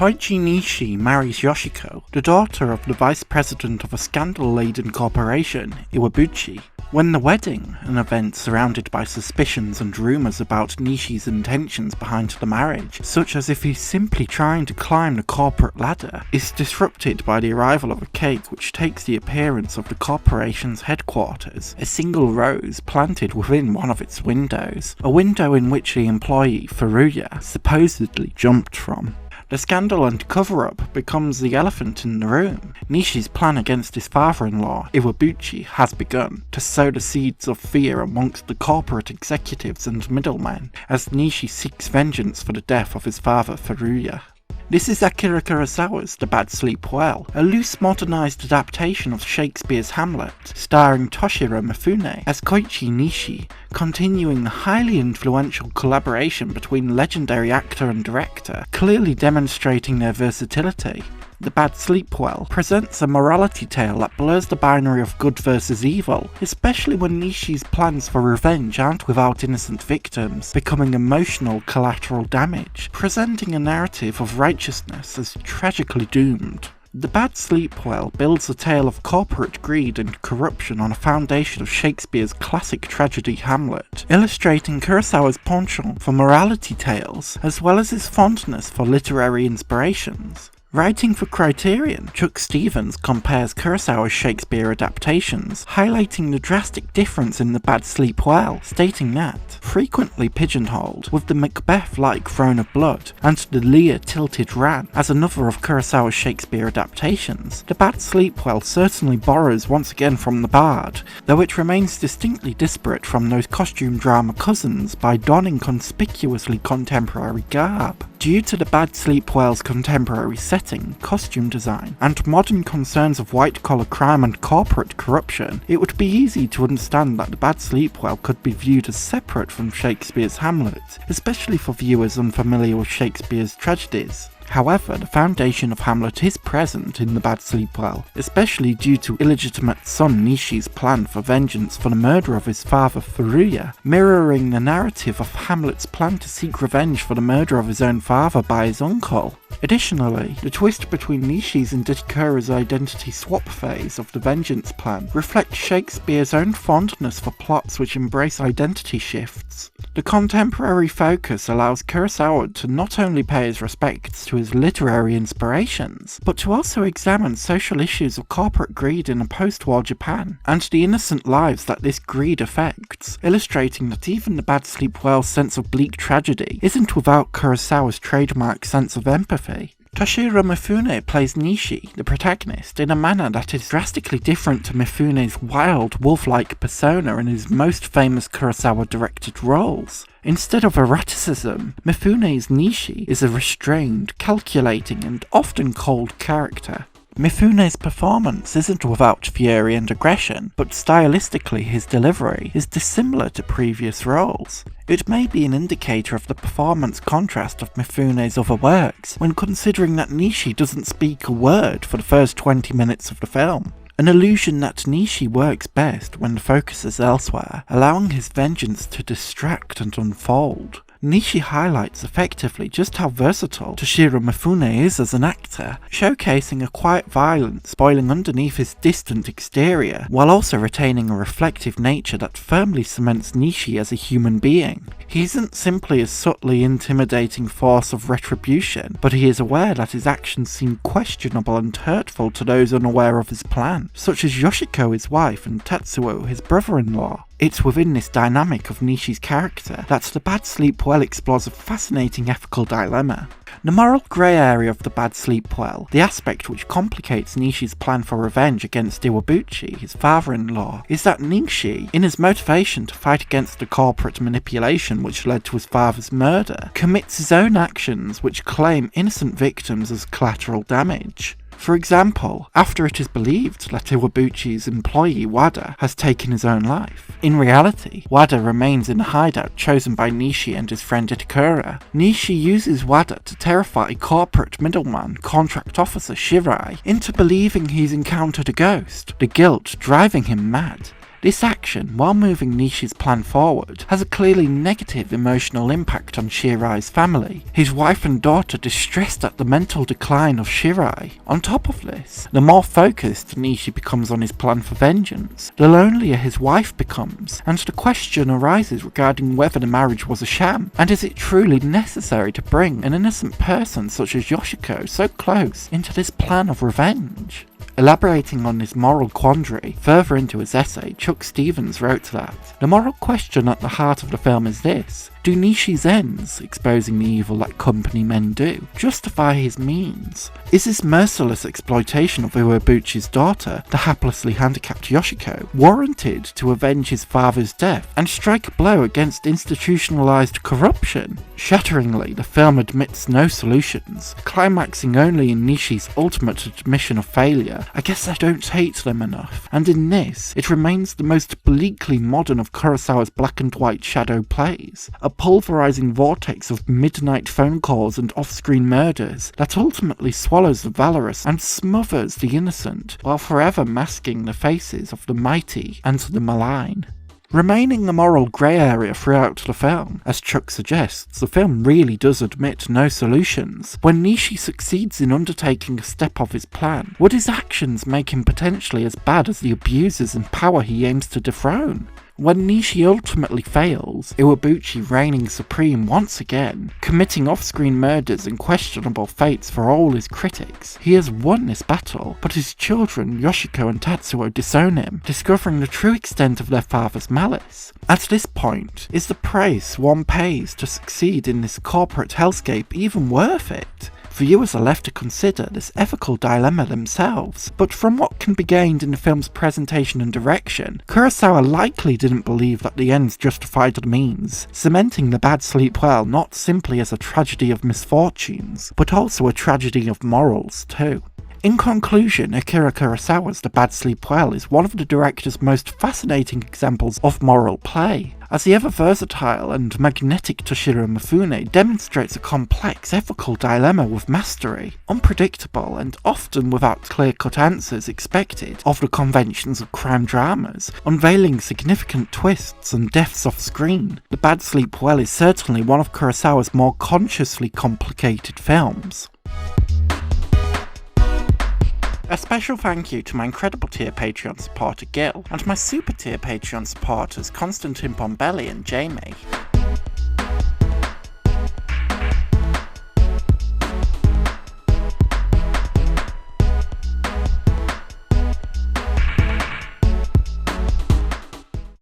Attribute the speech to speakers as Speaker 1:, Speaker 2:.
Speaker 1: Koichi Nishi marries Yoshiko, the daughter of the vice president of a scandal-laden corporation, Iwabuchi. When the wedding, an event surrounded by suspicions and rumours about Nishi's intentions behind the marriage, such as if he's simply trying to climb the corporate ladder, is disrupted by the arrival of a cake which takes the appearance of the corporation's headquarters, a single rose planted within one of its windows, a window in which the employee, Furuya, supposedly jumped from. The scandal and cover-up becomes the elephant in the room. Nishi's plan against his father-in-law, Iwabuchi, has begun to sow the seeds of fear amongst the corporate executives and middlemen, as Nishi seeks vengeance for the death of his father, Furuya. This is Akira Kurosawa's The Bad Sleep Well, a loose modernised adaptation of Shakespeare's Hamlet, starring Toshiro Mifune as Koichi Nishi, continuing the highly influential collaboration between legendary actor and director, clearly demonstrating their versatility. The Bad Sleep Well presents a morality tale that blurs the binary of good versus evil, especially when Nishi's plans for revenge aren't without innocent victims, becoming emotional collateral damage, presenting a narrative of righteousness as tragically doomed. The Bad Sleep Well builds a tale of corporate greed and corruption on a foundation of Shakespeare's classic tragedy Hamlet, illustrating Kurosawa's penchant for morality tales, as well as his fondness for literary inspirations. Writing for Criterion, Chuck Stevens compares Kurosawa's Shakespeare adaptations, highlighting the drastic difference in The Bad Sleep Well, stating that, frequently pigeonholed, with the Macbeth-like Throne of Blood and the Lear-tilted Ran as another of Kurosawa's Shakespeare adaptations, The Bad Sleep Well certainly borrows once again from The Bard, though it remains distinctly disparate from those costume drama cousins by donning conspicuously contemporary garb. Due to The Bad Sleep Well's contemporary setting, costume design, and modern concerns of white-collar crime and corporate corruption, it would be easy to understand that The Bad Sleep Well could be viewed as separate from Shakespeare's Hamlet, especially for viewers unfamiliar with Shakespeare's tragedies. However, the foundation of Hamlet is present in The Bad Sleep Well, especially due to illegitimate son Nishi's plan for vengeance for the murder of his father Furuya, mirroring the narrative of Hamlet's plan to seek revenge for the murder of his own father by his uncle. Additionally, the twist between Nishi's and Dikura's identity swap phase of the vengeance plan reflects Shakespeare's own fondness for plots which embrace identity shifts. The contemporary focus allows Kurosawa to not only pay his respects to his literary inspirations, but to also examine social issues of corporate greed in a post-war Japan, and the innocent lives that this greed affects, illustrating that even The Bad Sleep Well's sense of bleak tragedy isn't without Kurosawa's trademark sense of empathy. Toshiro Mifune plays Nishi, the protagonist, in a manner that is drastically different to Mifune's wild, wolf-like persona in his most famous Kurosawa-directed roles. Instead of eroticism, Mifune's Nishi is a restrained, calculating, and often cold character. Mifune's performance isn't without fury and aggression, but stylistically his delivery is dissimilar to previous roles. It may be an indicator of the performance contrast of Mifune's other works, when considering that Nishi doesn't speak a word for the first 20 minutes of the film. An illusion that Nishi works best when the focus is elsewhere, allowing his vengeance to distract and unfold. Nishi highlights effectively just how versatile Toshiro Mifune is as an actor, showcasing a quiet violence boiling underneath his distant exterior, while also retaining a reflective nature that firmly cements Nishi as a human being. He isn't simply a subtly intimidating force of retribution, but he is aware that his actions seem questionable and hurtful to those unaware of his plan, such as Yoshiko, his wife, and Tetsuo, his brother-in-law. It's within this dynamic of Nishi's character that The Bad Sleep Well explores a fascinating ethical dilemma. The moral grey area of The Bad Sleep Well, the aspect which complicates Nishi's plan for revenge against Iwabuchi, his father-in-law, is that Nishi, in his motivation to fight against the corporate manipulation which led to his father's murder, commits his own actions which claim innocent victims as collateral damage. For example, after it is believed that Iwabuchi's employee Wada has taken his own life, in reality, Wada remains in a hideout chosen by Nishi and his friend Itakura. Nishi uses Wada to terrify corporate middleman contract officer Shirai into believing he's encountered a ghost, the guilt driving him mad. This action, while moving Nishi's plan forward, has a clearly negative emotional impact on Shirai's family, his wife and daughter distressed at the mental decline of Shirai. On top of this, the more focused Nishi becomes on his plan for vengeance, the lonelier his wife becomes, and the question arises regarding whether the marriage was a sham, and is it truly necessary to bring an innocent person such as Yoshiko so close into this plan of revenge? Elaborating on this moral quandary further into his essay, Chuck Stevens wrote that, "The moral question at the heart of the film is this: do Nishi's ends, exposing the evil that company men do, justify his means? Is this merciless exploitation of Iwabuchi's daughter, the haplessly handicapped Yoshiko, warranted to avenge his father's death and strike a blow against institutionalized corruption?" Shatteringly, the film admits no solutions, climaxing only in Nishi's ultimate admission of failure. "I guess I don't hate them enough," and in this, it remains the most bleakly modern of Kurosawa's black and white shadow plays, a pulverizing vortex of midnight phone calls and off-screen murders that ultimately swallows the valorous and smothers the innocent, while forever masking the faces of the mighty and the malign. Remaining a moral grey area throughout the film, as Chuck suggests, the film really does admit no solutions. When Nishi succeeds in undertaking a step of his plan, would his actions make him potentially as bad as the abusers and power he aims to dethrone? When Nishi ultimately fails, Iwabuchi reigning supreme once again, committing off-screen murders and questionable fates for all his critics, he has won this battle, but his children Yoshiko and Tatsuo disown him, discovering the true extent of their father's malice. At this point, is the price one pays to succeed in this corporate hellscape even worth it? Viewers are left to consider this ethical dilemma themselves, but from what can be gained in the film's presentation and direction, Kurosawa likely didn't believe that the ends justified the means, cementing The Bad Sleep Well not simply as a tragedy of misfortunes, but also a tragedy of morals too. In conclusion, Akira Kurosawa's The Bad Sleep Well is one of the director's most fascinating examples of moral play, as the ever-versatile and magnetic Toshiro Mifune demonstrates a complex ethical dilemma with mastery, unpredictable and often without clear-cut answers expected of the conventions of crime dramas, unveiling significant twists and deaths off-screen. The Bad Sleep Well is certainly one of Kurosawa's more consciously complicated films. A special thank you to my incredible tier Patreon supporter Gil, and my super tier Patreon supporters Constantine Bombelli and Jamie.